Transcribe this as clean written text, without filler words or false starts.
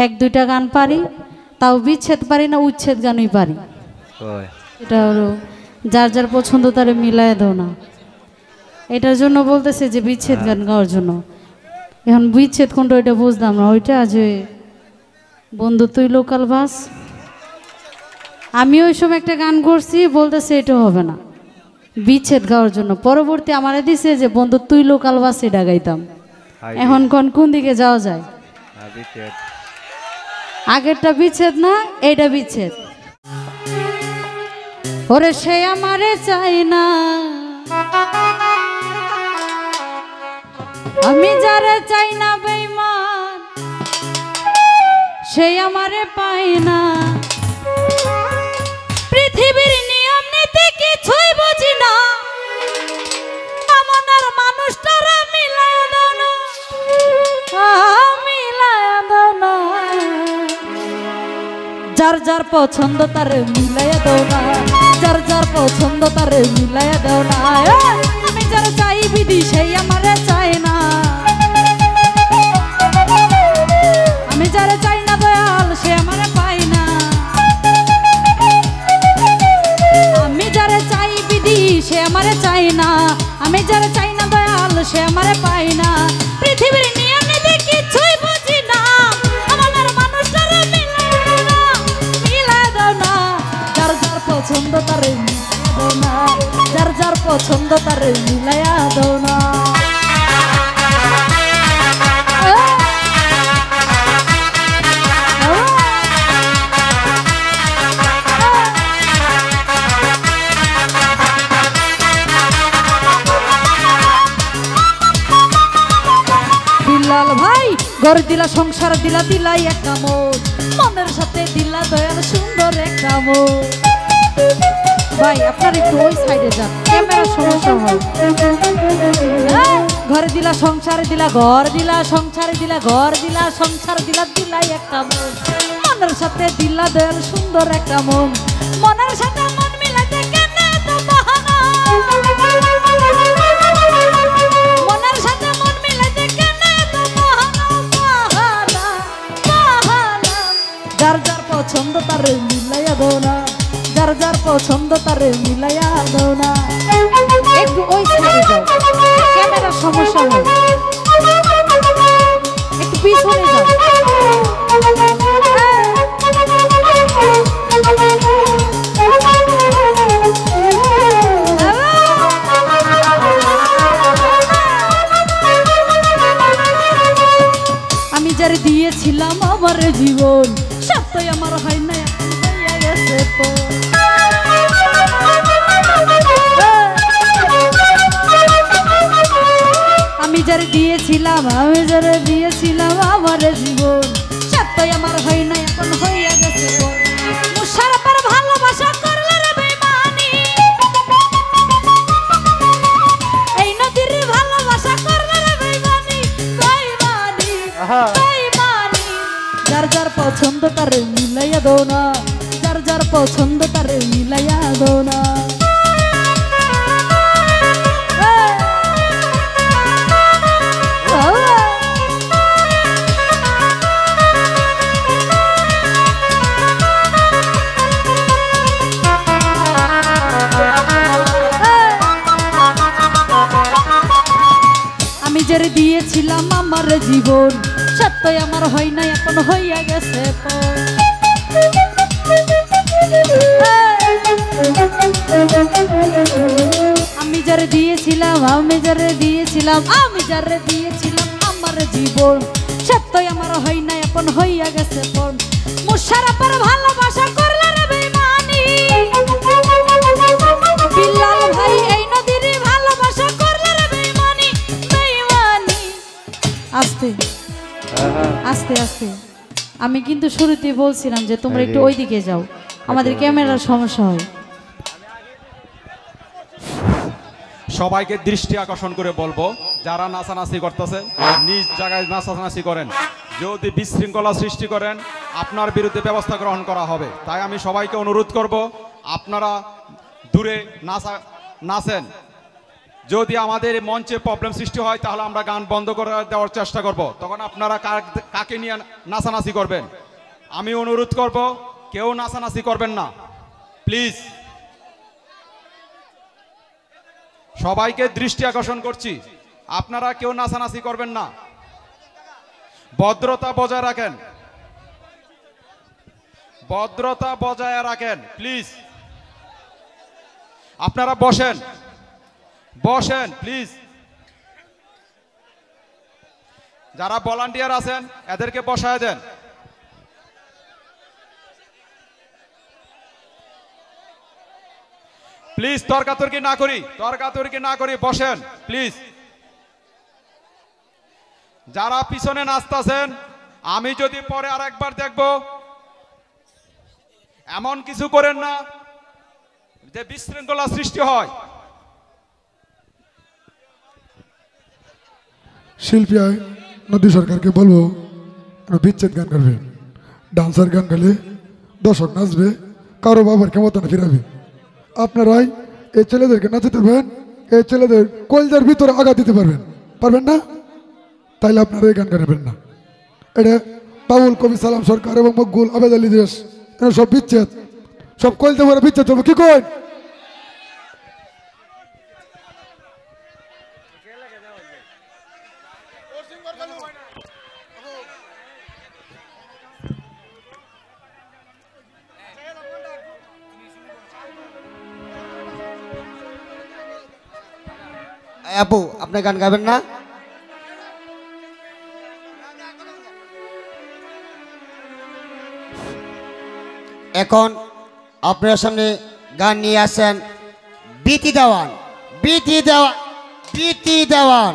এক দুইটা গান পারি, তাও বিচ্ছেদ পারি না, উচ্ছেদ গানই পারি। এটা হলো যার যার পছন্দ তারে মিলায় দাও না, এটার জন্য বলতেছে যে বিচ্ছেদ গান গাওয়ার জন্য। এখন বিচ্ছেদ কোনটা ওইটা বুঝলাম না। ওইটা যে বন্ধু তুই লোকাল বাস, আমি ওই সময় একটা গান করছি, বলতেছে এটা হবে না বিচ্ছেদ গাওয়ার জন্য। পরবর্তী আমারে দিছে যে বন্ধু তুই লোকাল বাস, এটা গাইতাম। এখন কোন দিকে যাওয়া যায়? আগেরটা বিচ্ছেদ না, এইটা বিচ্ছেদ। ওরে সে আমারে চাই না, আমি যারে চাই না বেঈমান, সে আমারে পাই না। পৃথিবীর নিয়ম নীতি কিছুই বুঝি না, আমাদের মানুষটারা মিলায়া দাও না, মিলায়া দাও না। যার যার পছন্দ তারে মিলায়া দাও না, যার যার পছন্দ তারে মিলায়া দাও না। আমি যারা চাই বিধি সেই আমারে চাই না, আমি যারা চাই না দয়াল সে আমারে পাই না। আমি যারা চাই বিধি সে আমারে চাই না, আমি যারা চাই না দয়াল সে আমারে পাই না। পৃথিবীর নিয়ম নীতি কিছুই বুঝি না, আমাদের মানুষটারে মিলায়া দাও না। যার যার পছন্দ তারে মিলায়া দাও না, যার যার পছন্দ তারে মিলায়া দাও না। বিলাল ভাই ঘর দিলা, সংসার দিলা, দিলাই একটা মন, মনের সাথে দিলা দয়াল সুন্দর একটা মন। ভাই আপনার একটু ওই সাইডে যান, ক্যামেরা সমস্যা হয়। ঘরে দিলা, সংসারে দিলা, ঘর দিলা, সংসারে দিলা, ঘর দিলা, সংসার দিলা, দিলাই একটা মন, মনের সাথে দিলা দয়াল সুন্দর একটা মন। মনের সাথে মন মিলাতে কেন এত বাহানা, মনের সাথে মন মিলাতে কেন এত বাহানা, বাহানা, বাহানা। যার যার পছন্দ তারে মিলাইয়া দাও না, যার যার পছন্দ তারে মিলাইয়া দাও না। একটু ওই সাইডে যাও, ক্যামেরা সমস্যা হয়, একটু পিছনে যাও। আমি যারে দিয়েছিলাম আমার জীবন, সত্যই আমার হয় না, এখন হইয়া গেছে পর। আমি যারে দিয়েছিলাম, আমি যারে দিয়েছিলাম আমার জীবন, সত্যই আমার হয় না, এখন হইয়া গেছে পর। মুশারফের ভালোবাসা করলে রে বেঈমানি, এই নদীর ভালোবাসা করলে রে বেঈমানি, বেঈমানি, বেঈমানি। যার যার পছন্দ তারে মিলাইয়া দাও না, যার যার পছন্দ তারে মিলাইয়া দাও না। আমি যারে দিয়েছিলাম আমার জীবন, সত্যই আমার হয় না, এখন হইয়া গেছে পর। আমি যারে দিয়েছিলাম, আমি যারে দিয়েছিলাম, আমি যারে দিয়েছিলাম আমার জীবন, সত্যই আমার হয় না, এখন হইয়া গেছে পর। মুশারফের ভালোবাসা করলে রে বেঈমানি, বিলাল ভাই এই নদীর ভালোবাসা করলে রে বেঈমানি, বেঈমানি। আস্তে আস্তে আস্তে, আমি কিন্তু শুরুতে বলছিলাম যে তোমরা একটু ওই দিকে যাও, আমাদের ক্যামেরার সমস্যা হয়। সবাইকে দৃষ্টি আকর্ষণ করে বলবো, যারা নাচানাচি করতেছে নিজ জায়গায় নাচানাচি করেন, যদি বিশৃঙ্খলা সৃষ্টি করেন আপনার বিরুদ্ধে ব্যবস্থা গ্রহণ করা হবে। তাই আমি সবাইকে অনুরোধ করব, আপনারা দূরে নাচেন। যদি আমাদের মঞ্চে প্রবলেম সৃষ্টি হয় তাহলে আমরা গান বন্ধ করে দেওয়ার চেষ্টা করব। তখন আপনারা কাকে নিয়ে নাচানাচি করবেন? আমি অনুরোধ করব, কেউ নাচানাচি করবেন না প্লিজ। সবাইকে দৃষ্টি আকর্ষণ করছি, আপনারা কেউ নাচানাচি করবেন না, ভদ্রতা বজায় রাখেন, ভদ্রতা বজায় রাখেন প্লিজ। আপনারা বসেন, বসেন প্লিজ। যারা ভলান্টিয়ার আছেন এদেরকে বসায় দেন। প্লিজ তর্কাতর্কি না করি, তর্কাতর্কি না করি, বসেন প্লিজ। যারা পিছনে নাচতেছেন, আমি যদি পরে আর একবার দেখব, এমন কিছু করেন না যে বিশৃঙ্খলা সৃষ্টি হয়। শিল্পী নদী সরকারকে বলবো বিচ্ছেদ গান করবে, ডান্সার গান গালে দর্শক নাচবে, কারো বাবার ক্ষমতা ফিরাবে। আপনারাই এই ছেলেদেরকে নাচাতে পারবেন, এই ছেলেদের কলজার ভিতরে আঘাত দিতে পারবেন, পারবেন না? তাইলে আপনারা এই গান গাইবেন না। এটা বাউল কবি সালাম সরকার এবং মকবুল আবেদ আলী দেশ, এরা সব বিচ্ছেদ, সব কলতে ভরে বিচ্ছেদ হবে। কি কই আপু, আপনি গান গাবেন না? এখন আপনার সামনে গান নিয়ে আসেন বিতি দেওয়ান, বিতি দেওয়ান, বিতি দেওয়ান।